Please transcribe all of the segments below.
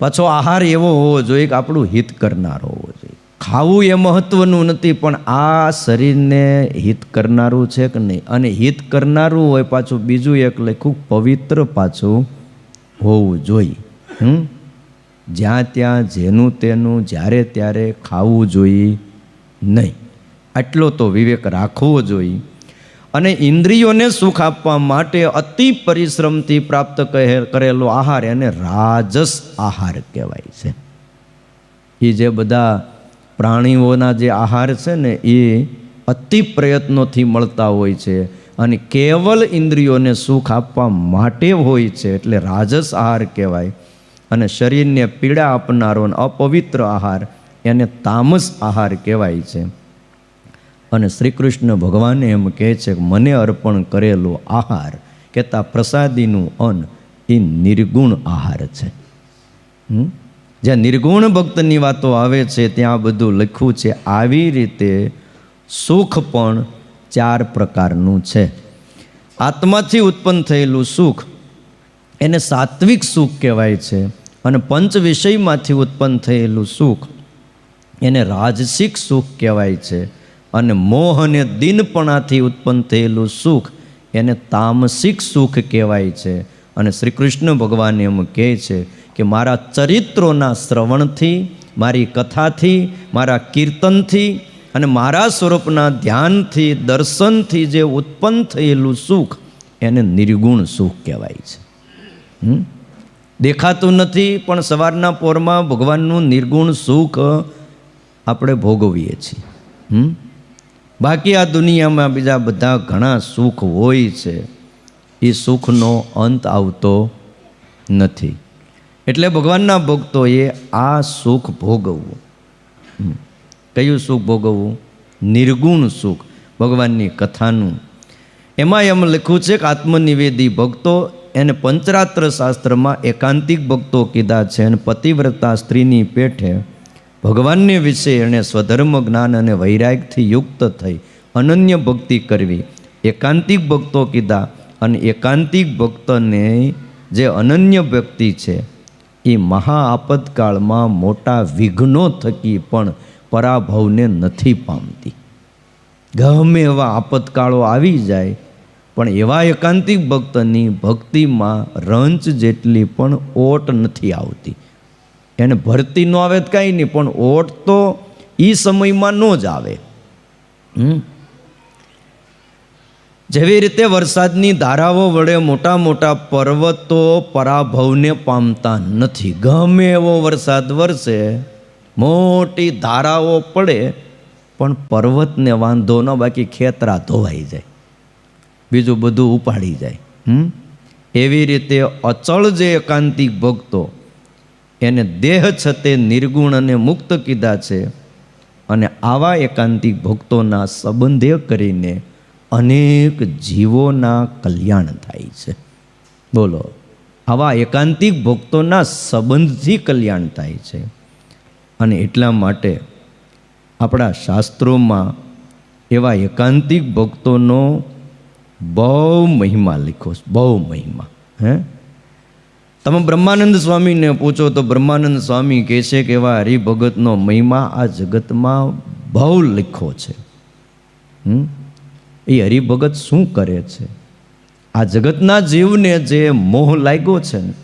પાછો આહાર એવો હોવો જોઈએ કે આપણું હિત કરનારો હોવો જોઈએ. ખાવું એ મહત્વનું નથી, પણ આ શરીરને હિત કરનારું છે કે નહીં. અને હિત કરનારું હોય પાછું બીજું એક લખ્યું પવિત્ર પાછું હોવું જોઈએ. જ્યાં ત્યાં જેનું તેનું જ્યારે ત્યારે ખાવું જોઈએ નહીં. આટલો તો વિવેક રાખવો જોઈએ. અને ઇન્દ્રિયોને સુખ આપવા માટે અતિ પરિશ્રમથી પ્રાપ્ત કરેલો આહાર એને રાજસ આહાર કહેવાય છે. એ જે બધા પ્રાણીઓના જે આહાર છે ને એ અતિ પ્રયત્નોથી મળતા હોય છે અને કેવલ ઇન્દ્રિયોને સુખ આપવા માટે હોય છે, એટલે રાજસ આહાર કહેવાય. અને શરીરને પીડા આપનારો અપવિત્ર આહાર એને તામસ આહાર કહેવાય છે. અને શ્રી કૃષ્ણ ભગવાન એમ કહે છે કે મને અર્પણ કરેલો આહાર કહેતા પ્રસાદીનું અન્ન એ નિર્ગુણ આહાર છે. જ્યાં નિર્ગુણ ભક્તની વાતો આવે છે ત્યાં બધું લખ્યું છે. આવી રીતે સુખ પણ 4 પ્રકારનું છે. આત્માથી ઉત્પન્ન થયેલું સુખ એને સાત્વિક સુખ કહેવાય છે. અને પંચ વિષયમાંથી ઉત્પન્ન થયેલું સુખ એને રાજસિક સુખ કહેવાય છે. અને મોહ અને દિનપણાથી ઉત્પન્ન થયેલું સુખ એને તામસિક સુખ કહેવાય છે. અને શ્રી કૃષ્ણ ભગવાન એમ કહે છે કે મારા ચરિત્રોના શ્રવણથી, મારી કથાથી, મારા કીર્તનથી અને મારા સ્વરૂપના ધ્યાનથી, દર્શનથી જે ઉત્પન્ન થયેલું સુખ એને નિર્ગુણ સુખ કહેવાય છે. દેખાતું નથી, પણ સવારના પોરમાં ભગવાનનું નિર્ગુણ સુખ આપણે ભોગવીએ છીએ. બાકી આ દુનિયામાં બીજા બધા ઘણા સુખ હોય છે, એ સુખનો અંત આવતો નથી. એટલે ભગવાનના ભક્તોએ આ સુખ ભોગવવું. કયું સુખ ભોગવવું? નિર્ગુણ સુખ, ભગવાનની કથાનું. એમાં એમ લખ્યું છે કે આત્મનિવેદી ભક્તો એને પંચરાત્ર શાસ્ત્રમાં એકાંતિક ભક્તો કીધા છે. અને પતિવ્રતા સ્ત્રીની પેઠે ભગવાનને વિશે એણે સ્વધર્મ જ્ઞાન અને વૈરાગ્યથી યુક્ત થઈ અનન્ય ભક્તિ કરવી એકાંતિક ભક્તો કીધા. અને એકાંતિક ભક્તને જે અનન્ય ભક્તિ છે એ મહા આપતકાળમાં મોટા વિઘ્નો થકી પણ પરાભવને નથી પામતી. ગમે એવા આપતકાળો આવી જાય પણ એવા એકાંતિક ભક્તની ભક્તિમાં રંચ જેટલી પણ ઓટ નથી આવતી. એને ભરતી ન આવે તો કાંઈ નહીં, પણ ઓટ તો એ સમયમાં ન જ આવે. જેવી રીતે વરસાદની ધારાઓ વડે મોટા મોટા પર્વતો પરાભવને પામતા નથી. ગમે એવો વરસાદ વરસે, મોટી ધારાઓ પડે, પણ પર્વતને વાંધો ન, બાકી ખેતરા ધોવાઈ જાય, બીજું બધું ઉપાડી જાય. એવી રીતે અચળ જે એકાંતિક ભક્તો એને દેહ છતે નિર્ગુણ અને મુક્ત કીધા છે. અને આવા એકાંતિક ભક્તોના સંબંધે કરીને અનેક જીવોના કલ્યાણ થાય છે. બોલો, આવા એકાંતિક ભક્તોના સંબંધથી કલ્યાણ થાય છે. અને એટલા માટે આપણા શાસ્ત્રોમાં એવા એકાંતિક ભક્તોનો બહુ મહિમા લખ્યો છે, બહુ મહિમા. તમે બ્રહ્માનંદ સ્વામીને પૂછો તો બ્રહ્માનંદ સ્વામી કહે છે કે એવા હરિભગતનો મહિમા આ જગતમાં બહુ લખ્યો છે. એ હરિભગત શું કરે છે? આ જગતના જીવને જે મોહ લાગ્યો છે ને,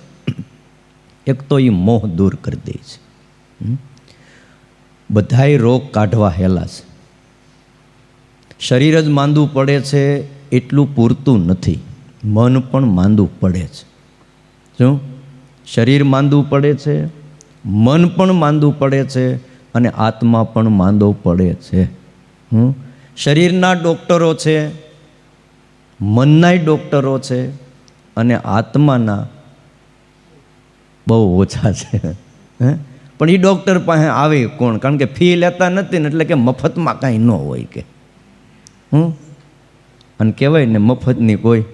એક તો એ મોહ દૂર કરી દે છે. બધાય રોગ કાઢવા હેલા છે. શરીર જ માંદું પડે છે એટલું પૂરતું નથી, મન પણ માંદું પડે છે. શું? શરીર માંદું પડે છે, મન પણ માંદું પડે છે, અને આત્મા પણ માંદો પડે છે. શરીરના ડૉક્ટરો છે, મનનાય ડૉક્ટરો છે, અને આત્માના બહુ ઓછા છે. પણ એ ડૉક્ટર પાસે આવે કોણ? કારણ કે ફી લેતા નથી ને, એટલે કે મફતમાં કાંઈ ન હોય કે. અને કહેવાય ને, મફતની કોઈ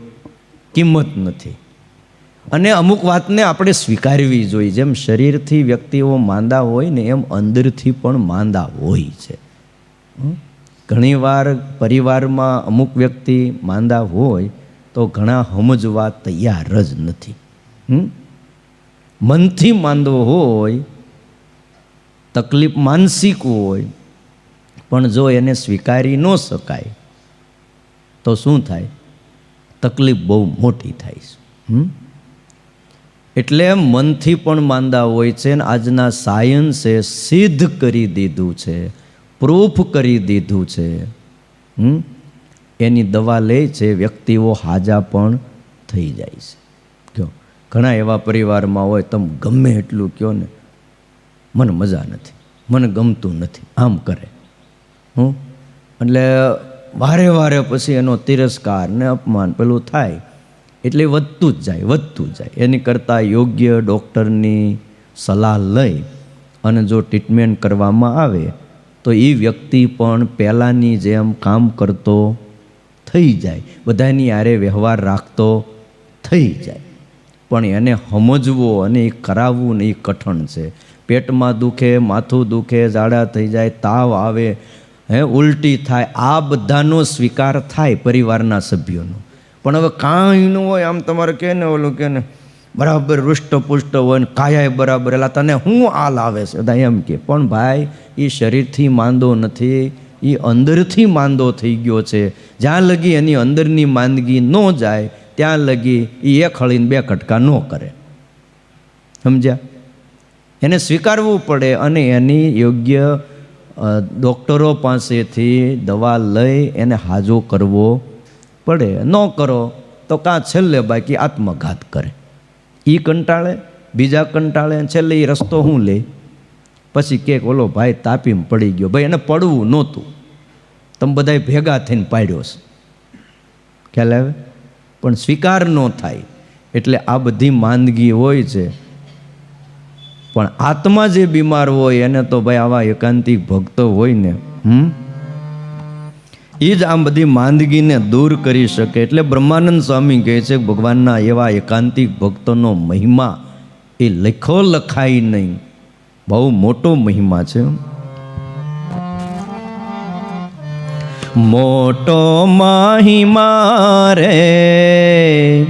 કિંમત નથી. અને અમુક વાતને આપણે સ્વીકારવી જોઈએ. જેમ શરીરથી વ્યક્તિઓ માંદા હોય ને, એમ અંદરથી પણ માંદા હોય છે. ઘણીવાર પરિવારમાં અમુક વ્યક્તિ માંદા હોય તો ઘણા સમજવા તૈયાર જ નથી. મનથી માંદો હોય, તકલીફ માનસિક હોય, પણ જો એને સ્વીકારી ન શકાય તો શું થાય? તકલીફ બહુ મોટી થાય છે. એટલે મનથી પણ માંદા હોય છે. ને આજના સાયન્સે સિદ્ધ કરી દીધું છે, પ્રૂફ કરી દીધું છે. એની દવા લે છે, વ્યક્તિઓ હાજા પણ થઈ જાય છે. કહો, ઘણા એવા પરિવારમાં હોય, તમે ગમે એટલું કહો ને, મને મજા નથી, મને ગમતું નથી, આમ કરે. એટલે વારે વારે પછી એનો તિરસ્કાર ને અપમાન પેલું થાય, એટલે વધતું જ જાય. એની કરતાં યોગ્ય ડૉક્ટરની સલાહ લઈ અને જો ટ્રીટમેન્ટ કરવામાં આવે તો એ વ્યક્તિ પણ પહેલાંની જેમ કામ કરતો થઈ જાય, બધાની આરે વ્યવહાર રાખતો થઈ જાય. પણ એને સમજવો અને એ કરાવવું ને એ કઠણ છે. પેટમાં દુખે, માથું દુખે, ઝાડા થઈ જાય, તાવ આવે, ઉલટી થાય, આ બધાનો સ્વીકાર થાય પરિવારના સભ્યોનો. પણ હવે કાંઈ ન હોય, આમ તમારે કહે ને ઓલું કહે ને બરાબર હૃષ્ટપુષ્ટ હોય ને કાયાય બરાબર, એટલે તને શું હાલ આવે છે બધા એમ કે. પણ ભાઈ એ શરીરથી માંદો નથી, એ અંદરથી માંદો થઈ ગયો છે. જ્યાં લગી એની અંદરની માંદગી ન જાય ત્યાં લગી એ એક હળીને બે કટકા ન કરે. સમજ્યા? એને સ્વીકારવું પડે અને એની યોગ્ય ડૉક્ટરો પાસેથી દવા લઈ એને હાજો કરવો પડે. ન કરો તો કાં છેલ્લે બાકી આત્મઘાત કરે. એ કંટાળે, બીજા કંટાળે, છેલ્લે એ રસ્તો શું લે? પછી કે ઓલો ભાઈ તાપીમાં પડી ગયો. ભાઈ એને પડવું નહોતું, તમે બધાય ભેગા થઈને પાડ્યો છે, ખ્યાલ આવે? પણ સ્વીકાર ન થાય. એટલે આ બધી માંદગી હોય છે. પણ આત્મા જે બીમાર હોય એને તો ભાઈ આવા એકાંતિક ભક્તો હોય ને, એ જ આ બધી માંદગીને દૂર કરી શકે. એટલે બ્રહ્માનંદ સ્વામી કહે છે ભગવાનના એવા એકાંતિક ભક્તોનો મહિમા એ લખો લખાય નહીં, બહુ મોટો મહિમા છે. મોટો મહિમા રે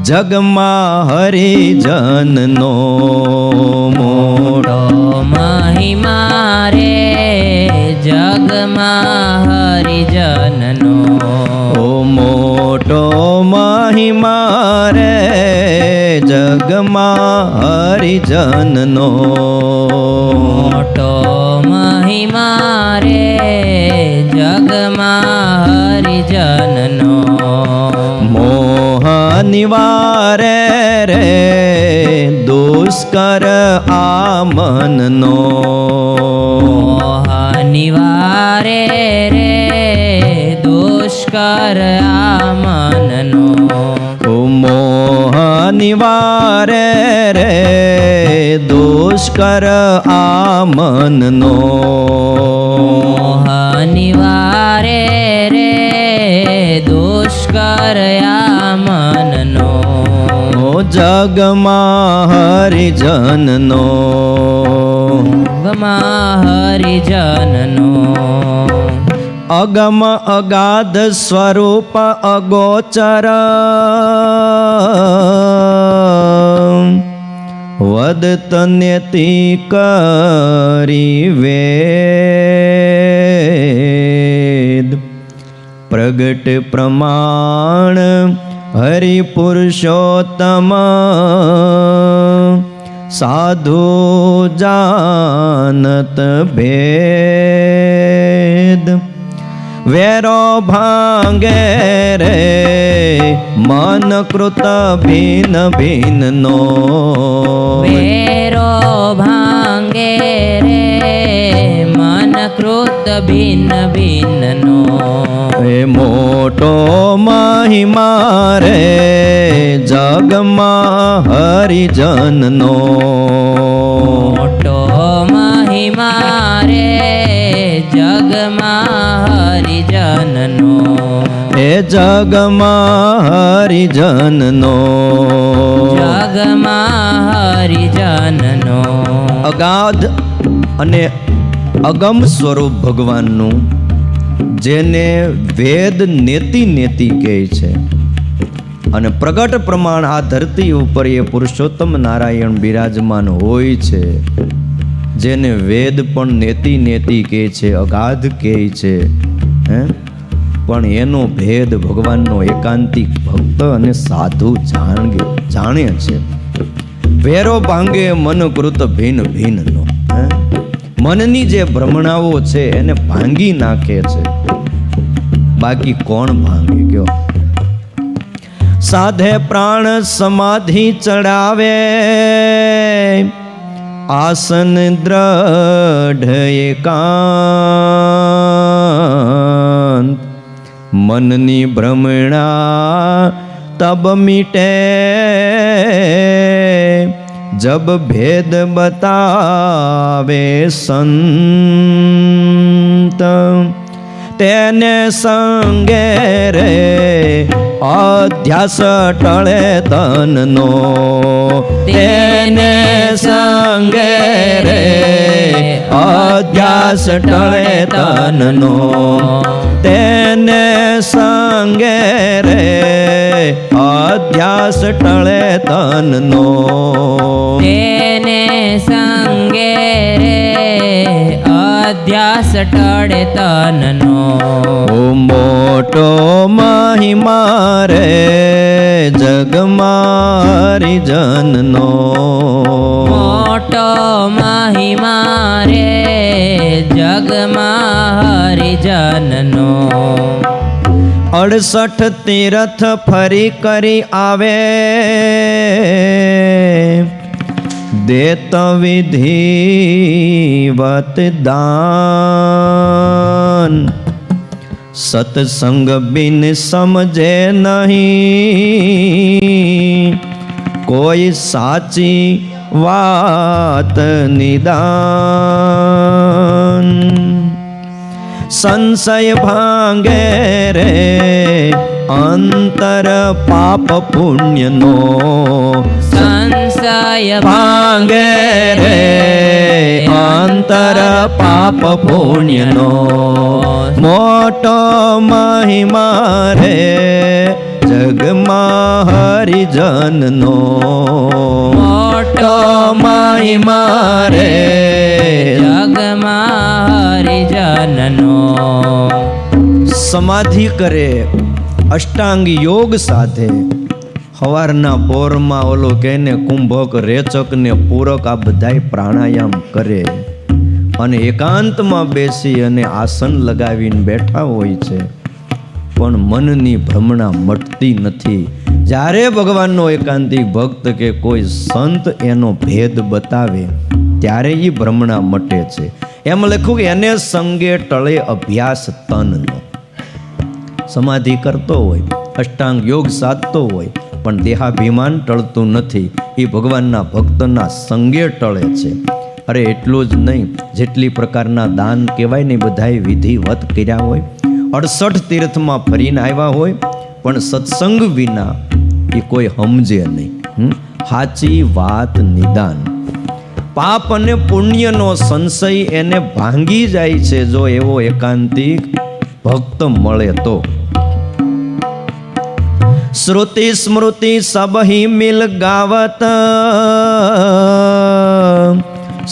જગમાં હરિજનનો, મોટો મહિમા રે જગમાં હરિજનનો. ઓ મોટો મહિમા રે જગમાં હરિજનનો. મોટો મહિમા રે જગમાં હરિજનનો. મોહ નિવારે રે દુષ્કર આમનનો. મોહ નિવારે રે દુષ્કર આમનનો. મોહ નિવારે રે દુષ્કર આમનનો. મોહ નિવારે રે દુષ્કર આમનનો. જગમાં હરિજનનો. જગમાં હરિજનનો. અગમ અગાધ સ્વરૂપ અગોચર વદત નેતિ કરી વેદ. પ્રગટ પ્રમાણ હરિપુરુષોત્તમ સાધુ જાનત ભેદ. વેરો ભાંગે રે મન કૃત ભિન્ન ભિન્નનો. વેરો ભાંગે રે મન કૃત ભિન્ન ભિન્નનો. એ મોટો મહિમા રે જગમાં હરિજનનો. મોટો મહિમા રે જગમાં હરિજનનો. એ જગમાં હરિજનનો. જગમાં હરિજનનો. અગાધ અને અગમ સ્વરૂપ ભગવાનનું, જેને વેદ નેતિ નેતિ કહે છે, અને પ્રગટ પ્રમાણ આ ધરતી ઉપર એ પુરુષોત્તમ નારાયણ બિરાજમાન હોય છે, જેને વેદ પણ નેતિ નેતિ કહે છે, અગાધ કહે છે, હે, પણ એનો ભેદ ભગવાનનો એકાંતિક ભક્ત અને સાધુ જાણે છે. વેરો ભાંગે મન કૃત ભિન્ન ભિન્ન નો, મનની જે ભ્રમણાઓ છે એને ભાંગી નાખે છે, બાકી કોણ ભાંગે કયો? સાધે પ્રાણ સમાધિ ચડાવે, આસન દ્રઢ એકાંત, મનની ભ્રમણા તબ મીટે, જબ ભેદ બતાવે સંત, તેને સંગે રે અધ્યાસ ટળે તનનો, તેને સંગે રે અધ્યાસ ટળે તનનો, તેને સંગે રે અધ્યાસ ટળે તનનો, તેને સંગે રે અધ્યાસ ટળે તનનો. ઓ મોટો મહિમા રે જગમાં હરિજનનો, મોટો મહિમા રે જગમાં હરિજનનો. 68 તીરથ ફરી કરી આવે, દેત વિધિવત દાન, સત્સંગ બિન સમજે નહીં, કોઈ સાચી વાત નિદાન. સંશય ભાંગે રે અંતર પાપ પુણ્યનો, સંશય ભાંગે રે અંતર પાપ પુણ્યનો, મોટો મહિમા રે જગમાં હરિજનનો, મોટો મહિમા રે જગમાં હરિજનનો. સમાધિ કરે, અષ્ટાંગ યોગ સાધે, સવારના પોરમાં ઓલો કહીને કુંભક રેચક ને પૂરક આ બધાય પ્રાણાયામ કરે અને એકાંતમાં બેસી અને આસન લગાવીને બેઠા હોય છે, પણ મનની ભ્રમણા મટતી નથી. જ્યારે ભગવાનનો એકાંતિક ભક્ત કે કોઈ સંત એનો ભેદ બતાવે ત્યારે એ ભ્રમણા મટે છે. એમ લખ્યું કે એને સંગે ટળે અભ્યાસ તનનો. સમાધિ કરતો હોય, અષ્ટાંગ યોગ સાધતો હોય, પણ દેહાભિમાન ટળતું નથી, એ ભગવાનના ભક્તના સંગે ટળે છે. અરે એટલું જ નહીં, જેટલી પ્રકારના દાન કહેવાય ને બધાય વિધિવત કર્યા હોય, 68 તીર્થમાં ફરીને આવ્યા હોય, પણ સત્સંગ વિના એ કોઈ સમજે નહીં. સાચી વાત નિદાન. પાપ અને પુણ્યનો સંશય એને ભાંગી જાય છે જો એવો એકાંતિક ભક્ત મળે તો. શ્રુતિ સ્મૃતિ સબહી મિલ ગાવત,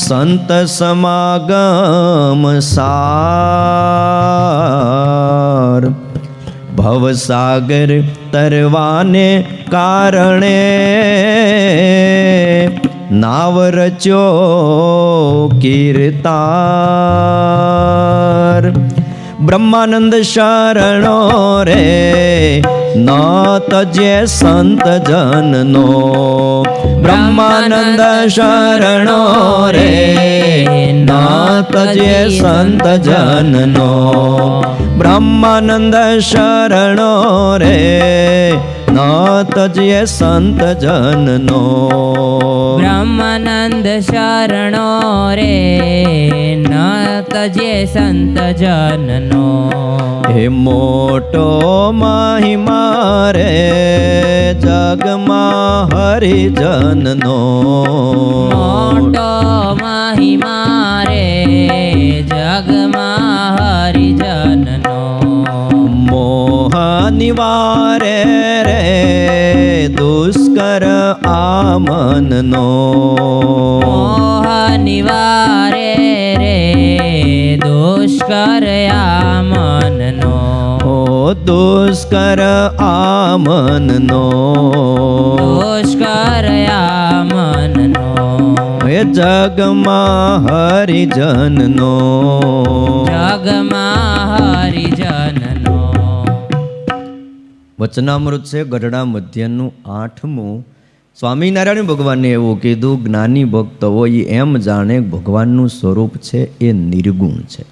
સંત સમાગમ સાર, ભવસાગર તરવાને કારણે, નાવ રચ્યો કીર્તાર. બ્રહ્માનંદ શરણો રે ન તજે સંત જનનો, બ્રહ્માનંદ શરણો રે ન તજે સંત જનનો, બ્રહ્માનંદ શરણો રે ન તજે સંત જનનો, બ્રહ્માનંદ શરણો રે ન તજે સંત જનનો. હે મોટો મહિમા રે જગમાં હરિજનનો, મોટો મહિમા રે જગમાં હરિજનનો. મોહ નિવારે રે દુષ્કર આ મનનો. મોહ નિવારે રે દુષ્કર આ મનનો. ઓ દુષ્કર આ મનનો. દુષ્કર આ મનનો. એ જગમાં હરિજનનો. જગમાં હરિજનનો. વચનામૃત છે ગઢડા મધ્યનું 8મું. સ્વામિનારાયણ ભગવાને એવું કીધું, જ્ઞાની ભક્ત હોય એમ જાણે ભગવાનનું સ્વરૂપ છે એ નિર્ગુણ છે.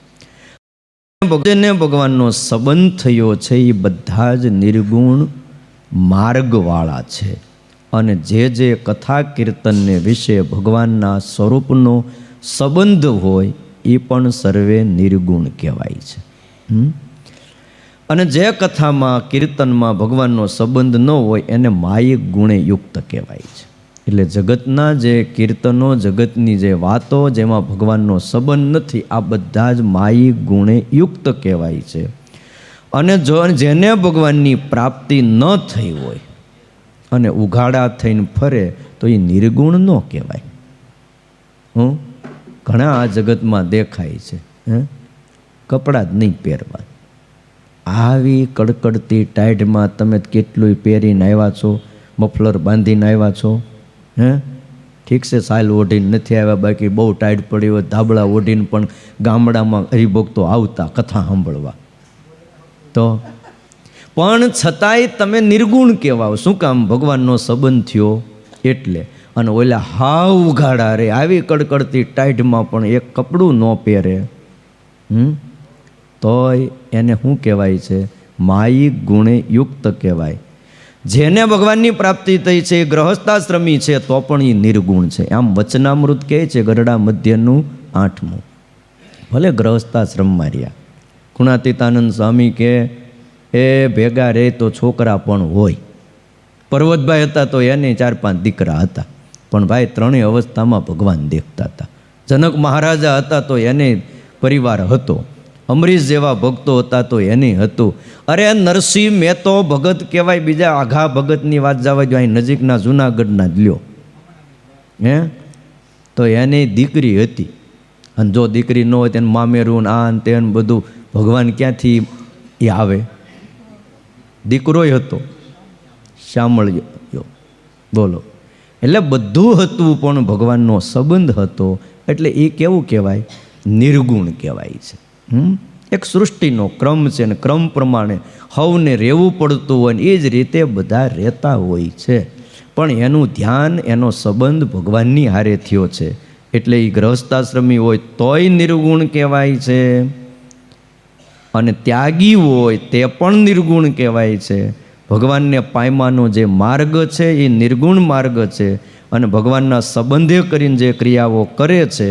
ભક્તને ભગવાનનો સંબંધ થયો છે એ બધા જ નિર્ગુણ માર્ગવાળા છે. અને જે કથા કીર્તનને વિશે ભગવાનના સ્વરૂપનો સંબંધ હોય એ પણ સર્વે નિર્ગુણ કહેવાય છે. અને જે કથામાં કીર્તનમાં ભગવાનનો સંબંધ ન હોય એને માયિક ગુણે યુક્ત કહેવાય છે. એટલે જગતના જે કીર્તનો, જગતની જે વાતો જેમાં ભગવાનનો સંબંધ નથી, આ બધા જ માયિક ગુણે યુક્ત કહેવાય છે. અને જો જેને ભગવાનની પ્રાપ્તિ ન થઈ હોય અને ઉઘાડા થઈને ફરે તો એ નિર્ગુણ ન કહેવાય. ઘણા આ જગતમાં દેખાય છે, કપડાં જ નહીં પહેરવા. આવી કડકડતી ટાઈડમાં તમે કેટલું પહેરીને આવ્યા છો, મફલર બાંધીને આવ્યા છો. ઠીક છે, સાયલ ઓઢીને નથી આવ્યા, બાકી બહુ ટાઈટ પડી હોય ધાબળા ઓઢીને પણ ગામડામાં હરિભક્તો આવતા કથા સાંભળવા. તો પણ છતાંય તમે નિર્ગુણ કહેવાઓ. શું કામ? ભગવાનનો સંબંધ થયો એટલે. અને ઓલા હાવ ઉઘાડા રે, આવી કડકડતી ટાઈટમાં પણ એક કપડું ન પહેરે તોય એને શું કહેવાય છે? માયિક ગુણે યુક્ત કહેવાય. જેને ભગવાનની પ્રાપ્તિ થઈ છે એ ગ્રહસ્થાશ્રમી છે તો પણ એ નિર્ગુણ છે. આમ વચનામૃત કહે છે ગઢડા મધ્યનું 8મું. ભલે ગ્રહસ્થાશ્રમમાં રહ્યા. ગુણાતીતાનંદ સ્વામી કે એ ભેગા રહે તો છોકરા પણ હોય. પર્વતભાઈ હતા તો એને 4-5 દીકરા હતા, પણ ભાઈ ત્રણેય અવસ્થામાં ભગવાન દેખતા હતા. જનક મહારાજા હતા તો એને પરિવાર હતો. અમરીશ જેવા ભક્તો હતા તો એને હતું. અરે નરસિંહ મહેતો ભગત કહેવાય, બીજા આઘા ભગતની વાત જવા જો, અહીં નજીકના જૂનાગઢના જ લ્યો. તો એની દીકરી હતી. અને જો દીકરી ન હોય તેને મામેરું આ ને તેને બધું ભગવાન ક્યાંથી એ આવે? દીકરોય હતો, સાંભળ્યો બોલો. એટલે બધું હતું પણ ભગવાનનો સંબંધ હતો. એટલે એ કેવું કહેવાય? નિર્ગુણ કહેવાય છે. એક સૃષ્ટિનો ક્રમ છે ને ક્રમ પ્રમાણે હવને રહેવું પડતું હોય ને એ જ રીતે બધા રહેતા હોય છે. પણ એનું ધ્યાન, એનો સંબંધ ભગવાનની હારે થયો છે. એટલે એ ગ્રહસ્થાશ્રમી હોય તોય નિર્ગુણ કહેવાય છે, અને ત્યાગી હોય તે પણ નિર્ગુણ કહેવાય છે. ભગવાનને પામવાનો જે માર્ગ છે એ નિર્ગુણ માર્ગ છે. અને ભગવાનના સંબંધે કરીને જે ક્રિયાઓ કરે છે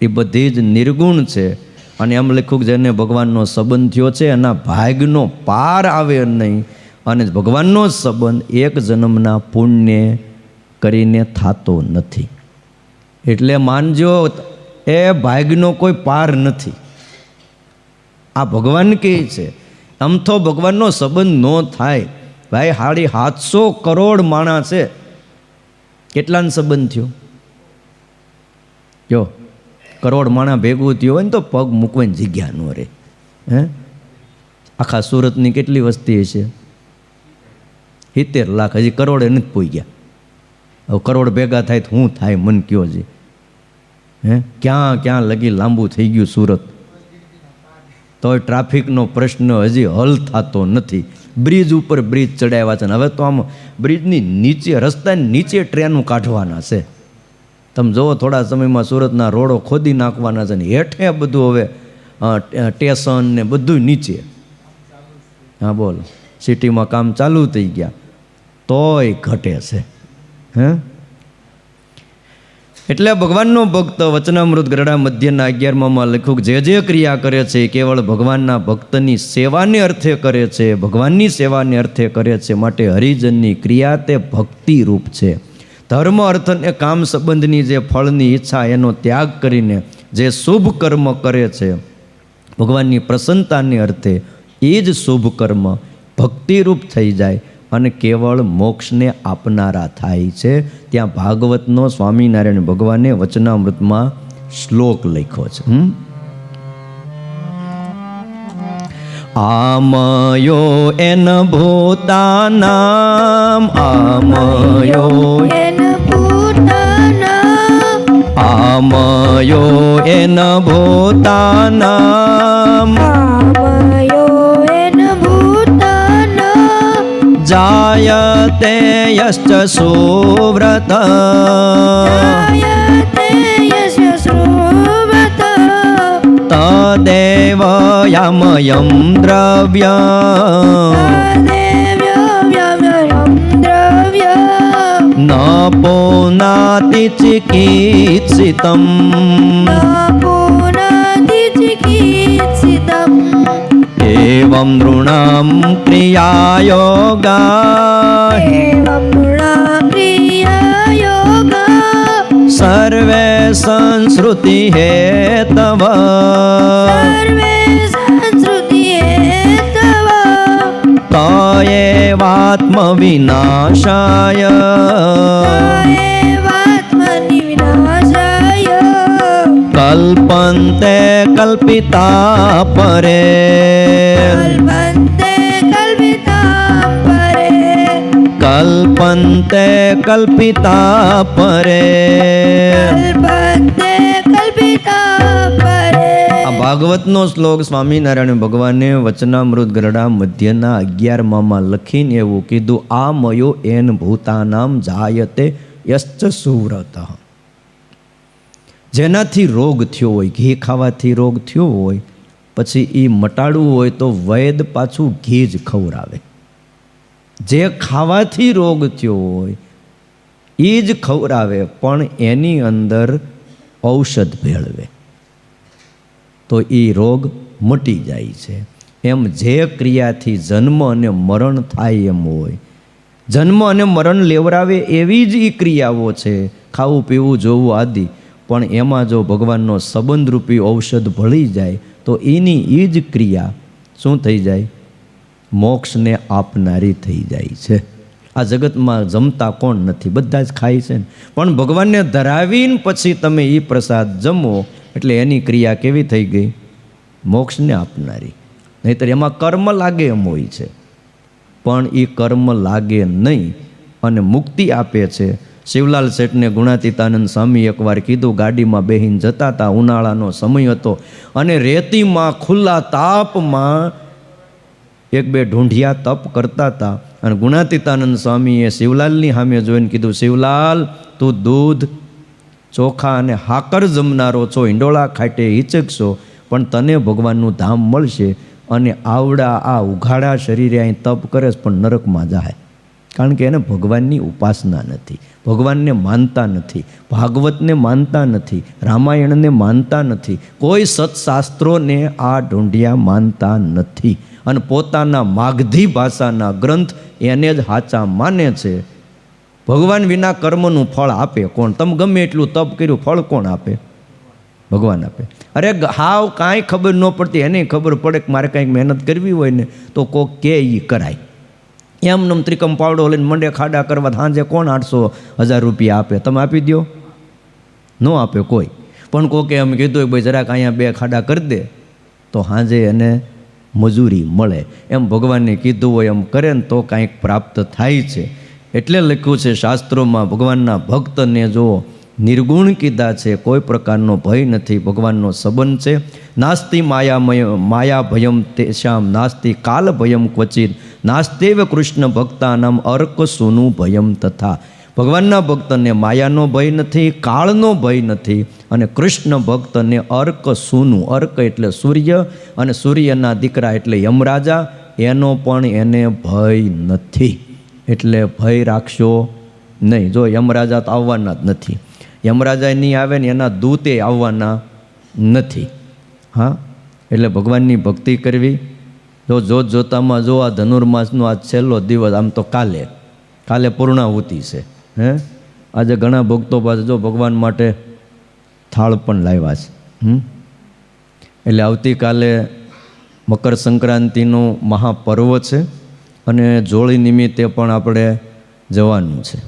એ બધી જ નિર્ગુણ છે. અને એમ લખ્યું કે જેને ભગવાનનો સંબંધ થયો છે એના ભાગનો પાર આવે નહીં. અને ભગવાનનો સંબંધ એક જન્મના પુણ્ય કરીને થતો નથી. એટલે માનજો એ ભાગનો કોઈ પાર નથી. આ ભગવાન કહે છે. આમ તો ભગવાનનો સંબંધ ન થાય ભાઈ. 750 કરોડ માણસ છે, કેટલાનો સંબંધ થયો? જો કરોડ માણા ભેગું થયું હોય ને તો પગ મૂકવાની જગ્યા ન રહે. આખા સુરતની કેટલી વસ્તી હશે? 70 લાખ. હજી કરોડે નથી પોઈ ગયા. હવે કરોડ ભેગા થાય તો શું થાય? મન કયો છે. ક્યાં ક્યાં લગી લાંબુ થઈ ગયું સુરત. તોય ટ્રાફિકનો પ્રશ્ન હજી હલ થતો નથી. બ્રિજ ઉપર બ્રિજ ચડાવ્યા છે ને હવે તો આમ બ્રિજની નીચે, રસ્તાની નીચે ટ્રેનો કાઢવાના છે. તમે જુઓ થોડા સમયમાં સુરતના રોડો ખોદી નાખવાના છે ને હેઠે બધું હવે સ્ટેશન ને બધું નીચે. હા બોલો, સિટીમાં કામ ચાલુ થઈ ગયા તોય ઘટે છે. એટલે ભગવાનનો ભક્ત વચનામૃત ગરડા મધ્યના 11માં લખ્યું કે જે ક્રિયા કરે છે એ કેવળ ભગવાનના ભક્તની સેવાને અર્થે કરે છે, ભગવાનની સેવાને અર્થે કરે છે. માટે હરિજનની ક્રિયા તે ભક્તિ રૂપ છે. ધર્મ, અર્થ અને કામ સંબંધની જે ફળની ઈચ્છા એનો ત્યાગ કરીને જે શુભ કર્મ કરે છે ભગવાનની પ્રસન્નતાને અર્થે, એ જ શુભ કર્મ ભક્તિરૂપ થઈ જાય. અને કેવળ મોક્ષને આપનારા થાય છે. ત્યાં ભાગવતનો સ્વામિનારાયણ ભગવાને વચનામૃતમાં શ્લોક લખ્યો છે. આમયો N ભૂતાનામ આમયો N ભૂતાનામ આમયો N ભૂતાનામ આમયો N ભૂતાનામ જાયતે યશ્ચ Suvrat જાયતે યસ્ય Suvrat તદેવ યામયં દ્રવ્ય તદેવ્ય વ્યવ્યયં દ્રવ્ય ન પોનાતિ ચિકિત્સિતમ ન પુનાતિ ચિકિત્સિતમ એવં નૃણાં ક્રિયાયોગા એવં નૃણા પ્રિયા યોગા સર્વે સંસ્કૃતિ હેતવ સર્વે સંસ્કૃતિ હેતવ તયેવાત્મ વિનાશાય એવાત્મનિ વિનાશાય કલ્પન્તે કલ્પિતા પરે કલ્પન્તે કલ્પિતાં પરે કલ્પન્તે કલ્પિતા પરે. કલ્પન્તે કલ્પિતાં પરે આ ભાગવતનો શ્લોક સ્વામિનારાયણ ભગવાને વચનામૃત ગરડા મધ્યના 11માં લખીને એવું કીધું, આ મયો એન ભૂતાનામ જાયતે યશ્ચ સુવ્રત. જેનાથી રોગ થયો હોય, ઘી ખાવાથી રોગ થયો હોય, પછી એ મટાડવું હોય તો વૈદ પાછું ઘી જ ખવડાવે. જે ખાવાથી રોગ થયો હોય એ જ ખવડાવે, પણ એની અંદર ઔષધ ભેળવે તો એ રોગ મટી જાય છે. એમ જે ક્રિયાથી જન્મ અને મરણ થાય એમ હોય, જન્મ અને મરણ લેવરાવે એવી જ એ ક્રિયાઓ છે, ખાવું પીવું જોવું આદિ, પણ એમાં જો ભગવાનનો સંબંધરૂપી ઔષધ ભળી જાય તો એની એ જ ક્રિયા શું થઈ જાય? મોક્ષને આપનારી થઈ જાય છે. આ જગતમાં જમતા કોણ નથી? બધા જ ખાય છે ને. પણ ભગવાનને ધરાવીને પછી તમે એ પ્રસાદ જમો એટલે એની ક્રિયા કેવી થઈ ગઈ? મોક્ષને આપનારી. નહીંતર એમાં કર્મ લાગે એમ હોય છે, પણ એ કર્મ લાગે નહીં અને મુક્તિ આપે છે. શિવલાલ શેઠને ગુણાતીતાનંદ સ્વામી એકવાર કીધું, ગાડીમાં બેહીને જતા હતા, ઉનાળાનો સમય હતો અને રેતીમાં ખુલ્લા તાપમાં એક બે ઢૂંઢિયા તપ કરતા હતા. અને ગુણાતીતાનંદ સ્વામીએ શિવલાલની સામે જોઈને કીધું, શિવલાલ તું દૂધ ચોખા અને હાકર જમનારો છો, હિંડોળા ખાટે હિચકશો, પણ તને ભગવાનનું ધામ મળશે. અને આવડા આ ઉઘાડા શરીરે અહીં તપ કરે પણ નરકમાં જાય, કારણ કે એને ભગવાનની ઉપાસના નથી, ભગવાનને માનતા નથી, ભાગવતને માનતા નથી, રામાયણને માનતા નથી, કોઈ સત્શાસ્ત્રોને આ ઢૂંઢિયા માનતા નથી અને પોતાના માગધી ભાષાના ગ્રંથ એને જ સાચા માને છે. ભગવાન વિના કર્મનું ફળ આપે કોણ? તમે ગમે એટલું તપ કર્યું, ફળ કોણ આપે? ભગવાન આપે. અરે હાવ કાંઈ ખબર ન પડતી એને ખબર પડે કે મારે કાંઈક મહેનત કરવી હોય ને તો કોક કે એ કરાય. એમનેમ ત્રિકમ પાવડો લઈને મંડે ખાડા કરવા, સાંજે કોણ 800,000 રૂપિયા આપે? તમે આપી દો? ન આપે કોઈ. પણ કોકે એમ કીધું કે ભાઈ જરાક અહીંયા 2 ખાડા કરી દે તો સાંજે એને મજૂરી મળે. એમ ભગવાનને કીધું હોય એમ કરે ને તો કાંઈક પ્રાપ્ત થાય છે. એટલે લખ્યું છે શાસ્ત્રોમાં, ભગવાનના ભક્તને જો નિર્ગુણ કીધા છે, કોઈ પ્રકારનો ભય નથી, ભગવાનનો સંબંધ છે. નાસ્તિ માયા ભયમ તેષામ નાસ્તિ કાલ ભયમ ક્વચિત નાસ્તેવ કૃષ્ણ ભક્તાનામ અર્ક સુનું ભયમ તથા. ભગવાનના ભક્તને માયાનો ભય નથી, કાળનો ભય નથી, અને કૃષ્ણ ભક્તને અર્ક સુનું, અર્ક એટલે સૂર્ય અને સૂર્યના દીકરા એટલે યમરાજા, એનો પણ એને ભય નથી. એટલે ભય રાખશો નહીં. જો યમરાજા તો આવવાના જ નથી, યમરાજા નહીં આવે ને એના દૂતે આવવાના નથી. હા, એટલે ભગવાનની ભક્તિ કરવી. જો જોત જોતામાં જો આ ધનુર્માસનો આ છેલ્લો દિવસ, આમ તો કાલે પૂર્ણાહુતિ છે. આજે ઘણા ભક્તો પાસે જો ભગવાન માટે થાળ પણ લાવ્યા છે. એટલે આવતીકાલે મકર સંક્રાંતિનું મહાપર્વ છે અને જોળી નિમિત્તે પણ આપણે જવાનું છે.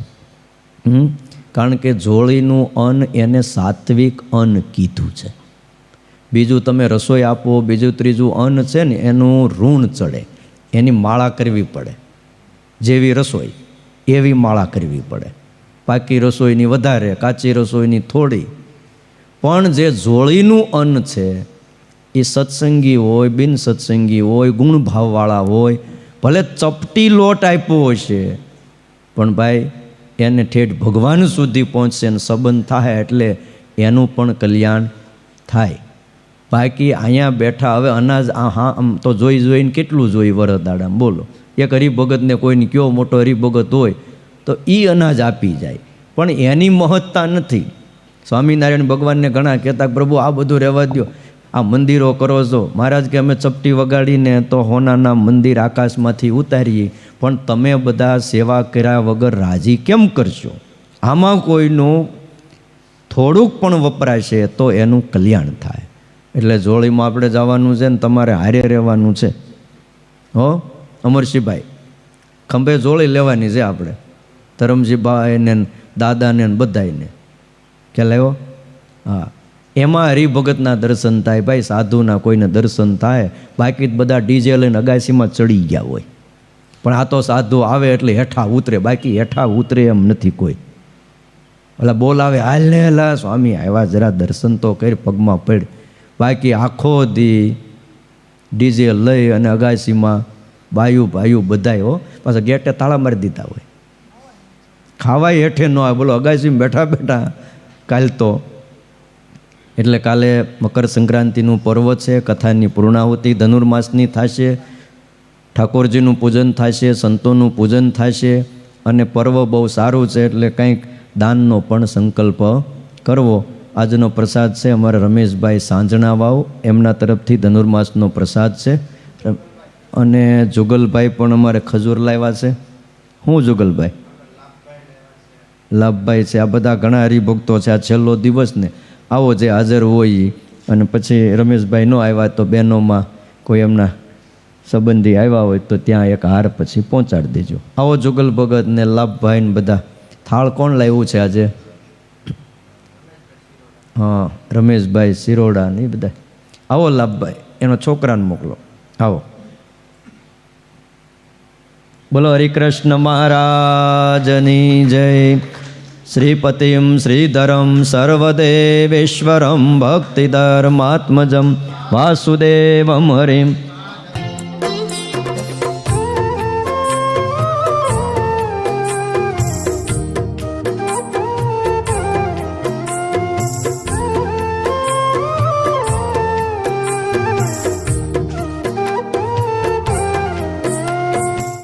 કારણ કે જોળીનું અન્ન એને સાત્વિક અન્ન કીધું છે. બીજું તમે રસોઈ આપો, બીજું ત્રીજું અન્ન છે ને એનું ઋણ ચડે, એની માળા કરવી પડે. જેવી રસોઈ એવી માળા કરવી પડે. પાકી રસોઈની વધારે, કાચી રસોઈની થોડી. પણ જે જોળીનું અન્ન છે એ સત્સંગી હોય, બિન સત્સંગી હોય, ગુણભાવવાળા હોય, ભલે ચપટી લોટ આપ્યો હશે પણ ભાઈ એને ઠેઠ ભગવાન સુધી પહોંચશે અને સંબંધ થાય એટલે એનું પણ કલ્યાણ થાય. બાકી અહીંયા બેઠા હવે અનાજ આમ તો જોઈને કેટલું જોઈ વરદાડામાં બોલો. એક હરિભગતને કોઈને કયો મોટો હરિભગત હોય તો એ અનાજ આપી જાય, પણ એની મહત્તા નથી. સ્વામિનારાયણ ભગવાનને ઘણા કહેતા પ્રભુ આ બધું રહેવા દો, આ મંદિરો કરો છો. મહારાજ કે અમે ચપટી વગાડીને તો હોનાના મંદિર આકાશમાંથી ઉતારીએ, પણ તમે બધા સેવા કર્યા વગર રાજી કેમ કરશો? આમાં કોઈનું થોડુંક પણ વપરાશે તો એનું કલ્યાણ થાય. એટલે જોળીમાં આપણે જવાનું છે ને તમારે હારે રહેવાનું છે. હો અમરસિંહભાઈ, ખંભે જોળી લેવાની છે આપણે, ધરમજીભાઈને દાદાને બધાને. ખ્યાલ આવ્યો? હા, એમાં હરિભગતના દર્શન થાય ભાઈ, સાધુના કોઈને દર્શન થાય. બાકી બધા ડીજે લઈને અગાસીમાં ચડી ગયા હોય, પણ આ તો સાધુ આવે એટલે હેઠા ઉતરે, બાકી હેઠા ઉતરે એમ નથી કોઈ. ઓલા બોલાવે હાલ ને હેલા સ્વામી આવ્યા, જરા દર્શન તો કરી, પગમાં પડ. બાકી આખો દી ડીજે લઈ અને અગાસીમાં બાયું બધાય હો, પાછા ગેટે તાળા મારી દીધા હોય. ખાવાય હેઠે ન આવે, બોલો અગાસીમાં બેઠા બેઠા કાલ તો. એટલે કાલે મકર સંક્રાંતિનું પર્વ છે, કથાની પૂર્ણાહુતિ ધનુર્માસની થશે, ઠાકોરજીનું પૂજન થશે, સંતોનું પૂજન થશે અને પર્વ બહુ સારું છે. એટલે કંઈક દાનનો પણ સંકલ્પ કરવો. આજનો પ્રસાદ છે અમારા રમેશભાઈ સાંજણા વાવ, એમના તરફથી ધનુર્માસનો પ્રસાદ છે. અને જુગલભાઈ પણ અમારે ખજૂર લાવ્યા છે. હું જુગલભાઈ? લાભભાઈ છે. આ બધા ઘણા હરિભક્તો છે. આ છેલ્લો દિવસ ને આવો જે હાજર હોય. અને પછી રમેશભાઈ ન આવ્યા તો બહેનોમાં કોઈ એમના સંબંધી આવ્યા હોય તો ત્યાં એક હાર પછી પહોંચાડી દેજો. આવો જુગલ ભગત ને લાભભાઈ ને બધા. થાળ કોણ લાવ્યું છે આજે? હા, રમેશભાઈ સિરોડા ને એ બધા. આવો લાભભાઈ, એનો છોકરાને મોકલો. આવો. બોલો હરિકૃષ્ણ મહારાજની જય. શ્રીપતિમ શ્રીધરમ સર્વદેવેશ્વરમ ભક્તિધર્માત્મજમ વાસુદેવમ હરિમ